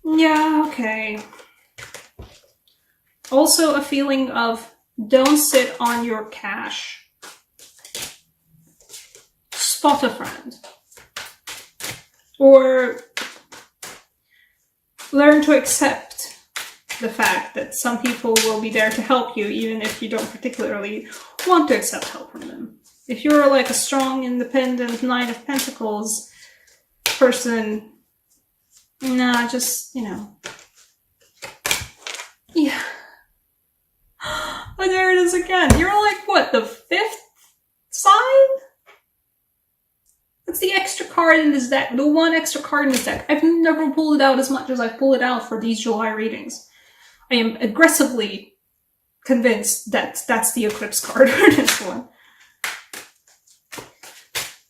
Yeah, okay. Also a feeling of don't sit on your cash. Spot a friend. Or learn to accept the fact that some people will be there to help you even if you don't particularly want to accept help from them. If you're like a strong, independent Knight of Pentacles person, nah, just, you know. Yeah. Oh, there it is again. You're like, what, the 5th sign? That's the extra card in this deck. The one extra card in this deck. I've never pulled it out as much as I've pulled it out for these July readings. I am aggressively convinced that that's the Eclipse card for this one.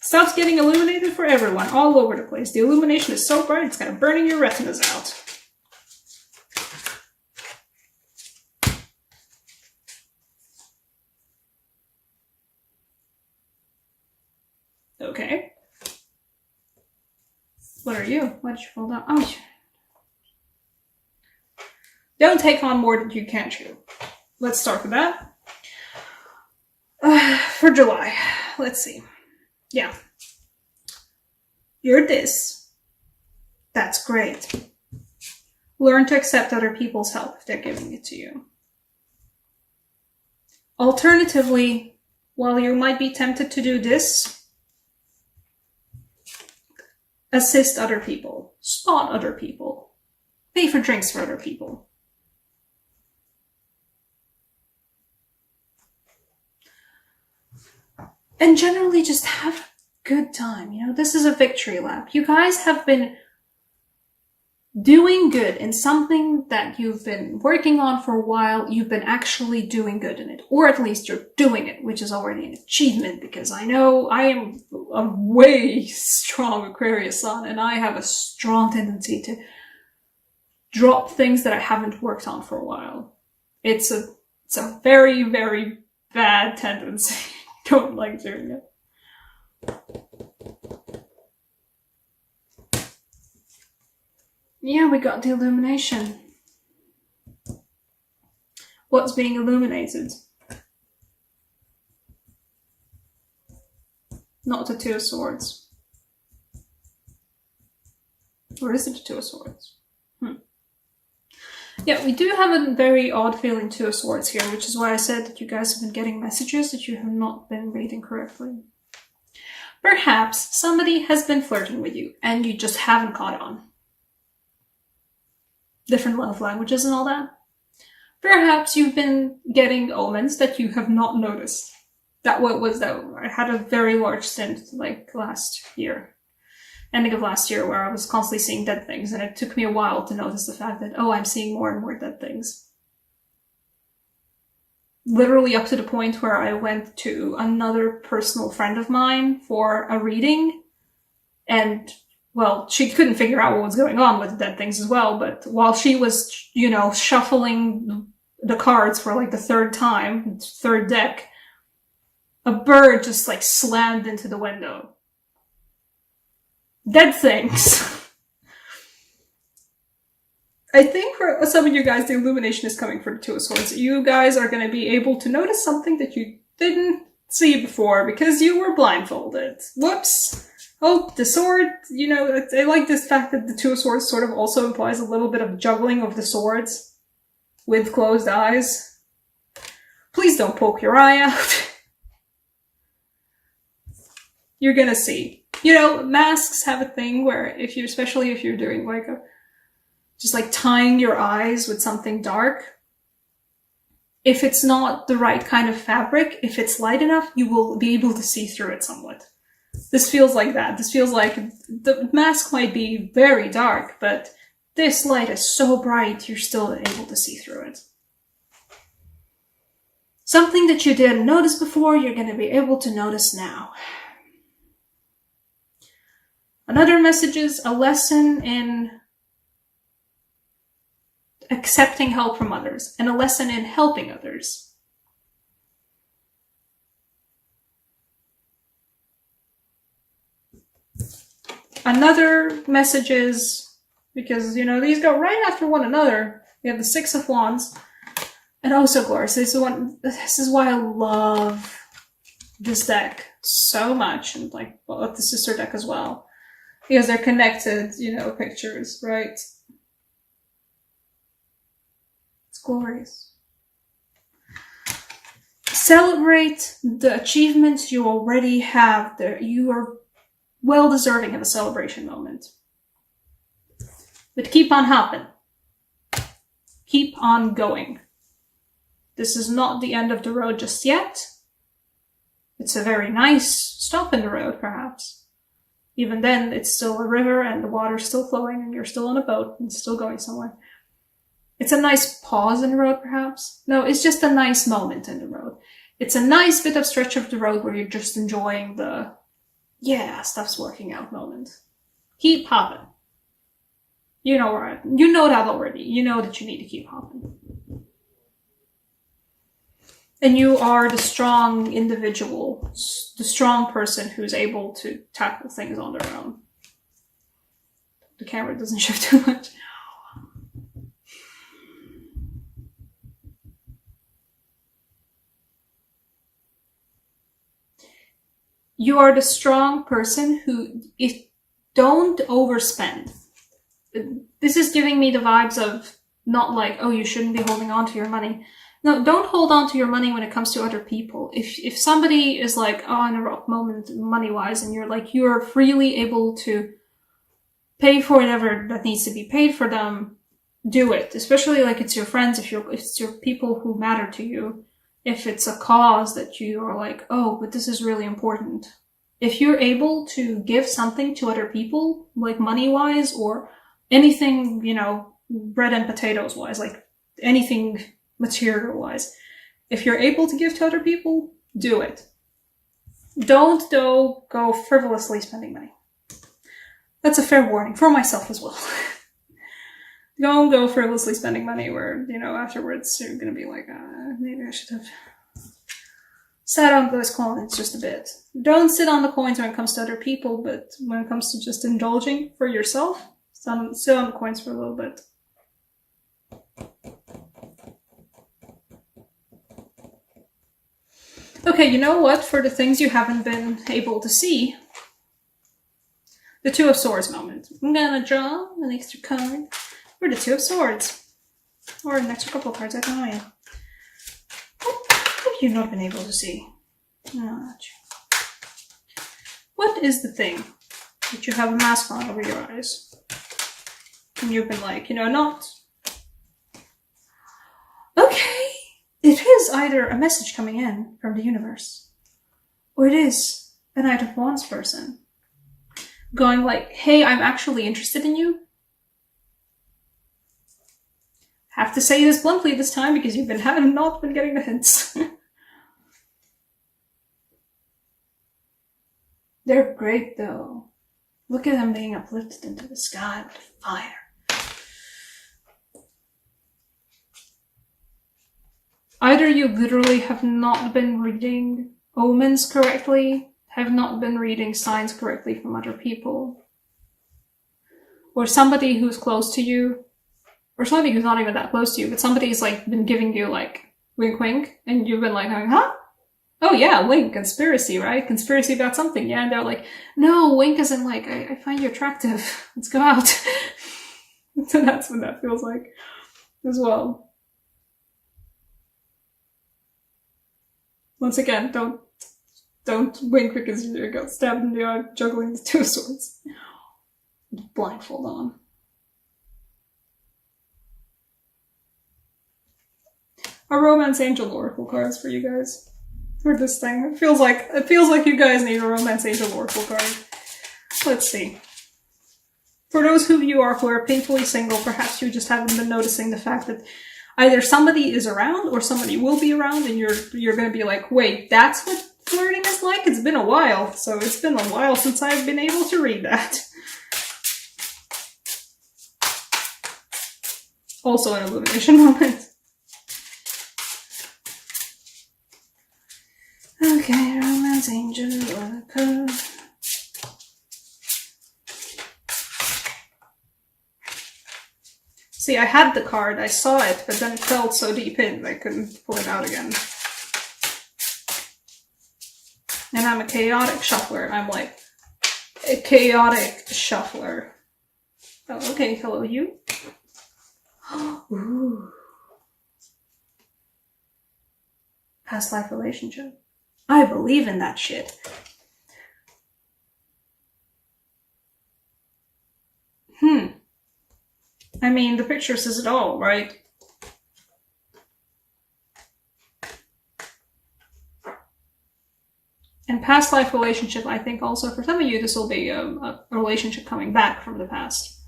Stuff's getting illuminated for everyone, all over the place. The illumination is so bright, it's kind of burning your retinas out. Okay. What are you? What did you pull down? Oh, don't take on more than you can chew. Let's start with that. For July, let's see. Yeah. You're this. That's great. Learn to accept other people's help if they're giving it to you. Alternatively, while you might be tempted to do this, assist other people, spot other people, pay for drinks for other people. And generally just have a good time. You know, this is a victory lap. You guys have been doing good in something that you've been working on for a while. You've been actually doing good in it, or at least you're doing it, which is already an achievement, because I know I am a way strong Aquarius sun and I have a strong tendency to drop things that I haven't worked on for a while. It's a very, very bad tendency. Don't like doing it. Yeah, we got the illumination. What's being illuminated? Not the Two of Swords. Or is it the Two of Swords? Yeah, we do have a very odd feeling Two of Swords here, which is why I said that you guys have been getting messages that you have not been reading correctly. Perhaps somebody has been flirting with you and you just haven't caught on. Different love languages and all that. Perhaps you've been getting omens that you have not noticed. That was that. I had a very large stint like last year. Ending of last year, where I was constantly seeing dead things, and it took me a while to notice the fact that, oh, I'm seeing more and more dead things. Literally up to the point where I went to another personal friend of mine for a reading, and, well, she couldn't figure out what was going on with the dead things as well, but while she was, you know, shuffling the cards for like the third time, third deck, a bird just like slammed into the window. Dead things. I think for some of you guys, the illumination is coming for the Two of Swords. You guys are going to be able to notice something that you didn't see before because you were blindfolded. Whoops. Oh, the sword, you know, I like this fact that the Two of Swords sort of also implies a little bit of juggling of the swords with closed eyes. Please don't poke your eye out. You're going to see. You know, masks have a thing where if you're, especially if you're doing like just like tying your eyes with something dark, if it's not the right kind of fabric, if it's light enough, you will be able to see through it somewhat. This feels like that. This feels like the mask might be very dark, but this light is so bright, you're still able to see through it. Something that you didn't notice before, you're going to be able to notice now. Another message is a lesson in accepting help from others and a lesson in helping others. Another message is Because, you know, these go right after one another. We have the Six of Wands. And also Glorious. This is why I love this deck so much. And like, well, the sister deck as well. Because they're connected, you know, pictures, right? It's glorious. Celebrate the achievements you already have. You are well deserving of a celebration moment. But keep on hopping. Keep on going. This is not the end of the road just yet. It's a very nice stop in the road, perhaps. Even then, it's still a river and the water's still flowing and you're still on a boat and still going somewhere. It's a nice pause in the road, perhaps. No, it's just a nice moment in the road. It's a nice bit of stretch of the road where you're just enjoying the, yeah, stuff's working out moment. Keep hopping. You know that already. You know that you need to keep hopping. And you are the strong individual, the strong person who's able to tackle things on their own. The camera doesn't shift too much. You are the strong person who, don't overspend. This is giving me the vibes of not like, oh, you shouldn't be holding on to your money. No, don't hold on to your money when it comes to other people. If somebody is like, oh, in a rough moment money-wise, and you're freely able to pay for whatever that needs to be paid for them, do it. Especially like it's your friends, if it's your people who matter to you. If it's a cause that you are like, oh, but this is really important. If you're able to give something to other people, like money-wise or anything, you know, bread and potatoes-wise, like anything material-wise, if you're able to give to other people, do it. Don't, though, go frivolously spending money. That's a fair warning for myself as well. Don't go frivolously spending money where, you know, afterwards you're gonna be like, maybe I should have sat on those coins just a bit. Don't sit on the coins when it comes to other people, but when it comes to just indulging for yourself, sit on the coins for a little bit. Okay, you know what? For the things you haven't been able to see, the Two of Swords moment. I'm gonna draw an extra card for the Two of Swords. Or an extra couple of cards, I don't know yet. What have you not been able to see? No, not you. What is the thing that you have a mask on over your eyes? And you've been like, you know, not. Okay. It is either a message coming in from the universe, or it is a Knight of Wands person going like, hey, I'm actually interested in you. Have to say this bluntly this time because you've not been getting the hints. They're great though. Look at them being uplifted into the sky with fire. Either you literally have not been reading omens correctly, have not been reading signs correctly from other people, or somebody who's close to you, or somebody who's not even that close to you, but somebody's like been giving you like wink wink, and you've been like, huh? Oh yeah, wink, conspiracy, right? Conspiracy about something, yeah? And they're like, no, wink isn't like, I find you attractive. Let's go out. So that's what that feels like as well. Once again, don't wink because you got stabbed in the eye juggling the Two of Swords. Blindfold on. Our Romance Angel Oracle cards for you guys. For this thing. It feels like you guys need a Romance Angel Oracle card. Let's see. For those of you who are painfully single, perhaps you just haven't been noticing the fact that either somebody is around or somebody will be around and you're gonna be like, wait, that's what flirting is like? It's been a while. So it's been a while since I've been able to read that. Also an illumination moment. Okay, Romance Angel Oracle. See, I had the card, I saw it, but then it felt so deep in that I couldn't pull it out again. And I'm a chaotic shuffler. I'm like a chaotic shuffler. Oh, okay, hello you. Ooh. Past life relationship. I believe in that shit. I mean, the picture says it all, right? And past life relationship, I think also for some of you, this will be a relationship coming back from the past.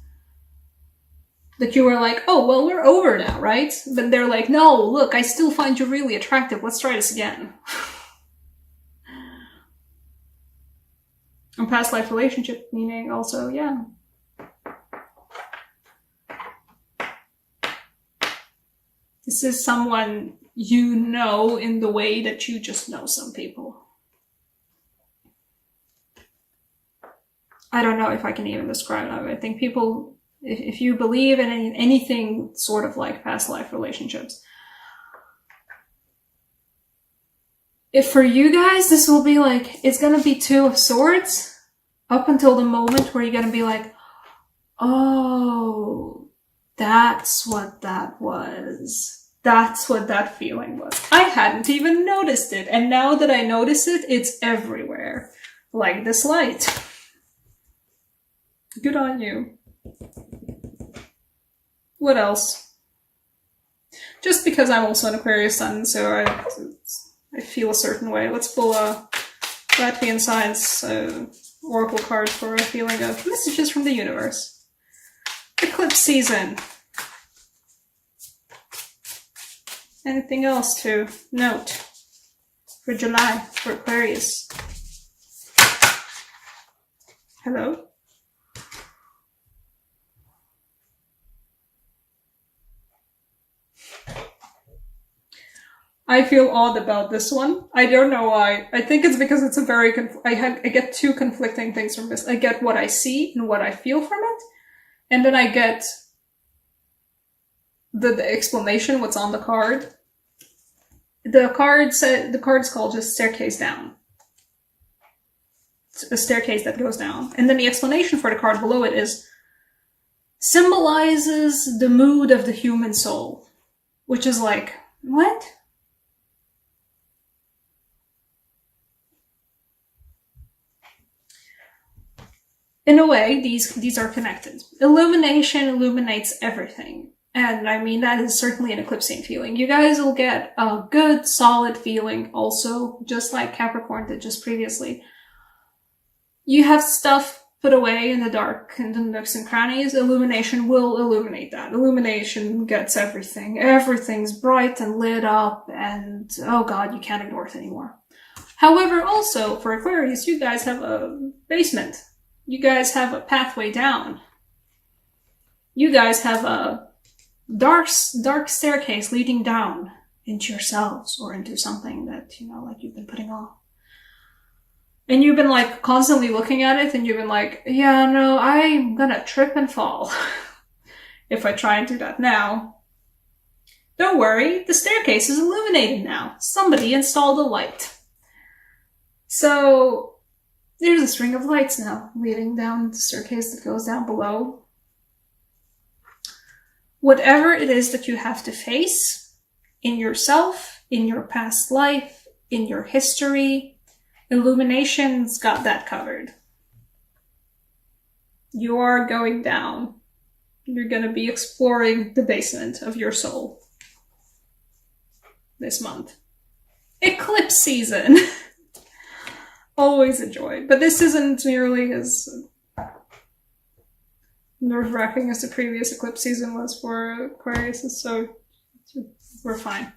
That you were like, oh, well, we're over now, right? But they're like, no, look, I still find you really attractive. Let's try this again. And past life relationship, meaning also, yeah. This is someone you know in the way that you just know some people. I don't know if I can even describe that. I think people, if you believe in anything sort of like past life relationships, if for you guys, this will be like, it's gonna be Two of Swords up until the moment where you're gonna be like, oh, that's what that was. That's what that feeling was. I hadn't even noticed it. And now that I notice it, it's everywhere. Like this light. Good on you. What else? Just because I'm also an Aquarius sun, so I feel a certain way. Let's pull a Latvian Science oracle card for a feeling of messages from the universe. Eclipse season. Anything else to note for July for Aquarius? Hello? I feel odd about this one. I don't know why. I think it's because it's a very I get two conflicting things from this. I get what I see and what I feel from it, and then I get the explanation, what's on the card. The card's called just Staircase Down. It's a staircase that goes down. And then the explanation for the card below it is symbolizes the mood of the human soul. Which is like, what? In a way, these are connected. Illumination illuminates everything. And I mean, that is certainly an eclipsing feeling. You guys will get a good, solid feeling also, just like Capricorn did just previously. You have stuff put away in the dark, in the nooks and crannies. Illumination will illuminate that. Illumination gets everything. Everything's bright and lit up, and oh god, you can't ignore it anymore. However, also, for Aquarius, you guys have a basement. You guys have a pathway down. You guys have a dark staircase leading down into yourselves or into something that, you know, like you've been putting off. And you've been like constantly looking at it and you've been like, yeah, no, I'm gonna trip and fall if I try and do that now. Don't worry, the staircase is illuminated now. Somebody installed a light. So there's a string of lights now leading down the staircase that goes down below. Whatever it is that you have to face in yourself, in your past life, in your history, Illumination's got that covered. You are going down. You're going to be exploring the basement of your soul this month. Eclipse season! Always a joy. But this isn't nearly as nerve-wracking as the previous eclipse season was for Aquarius, so we're fine.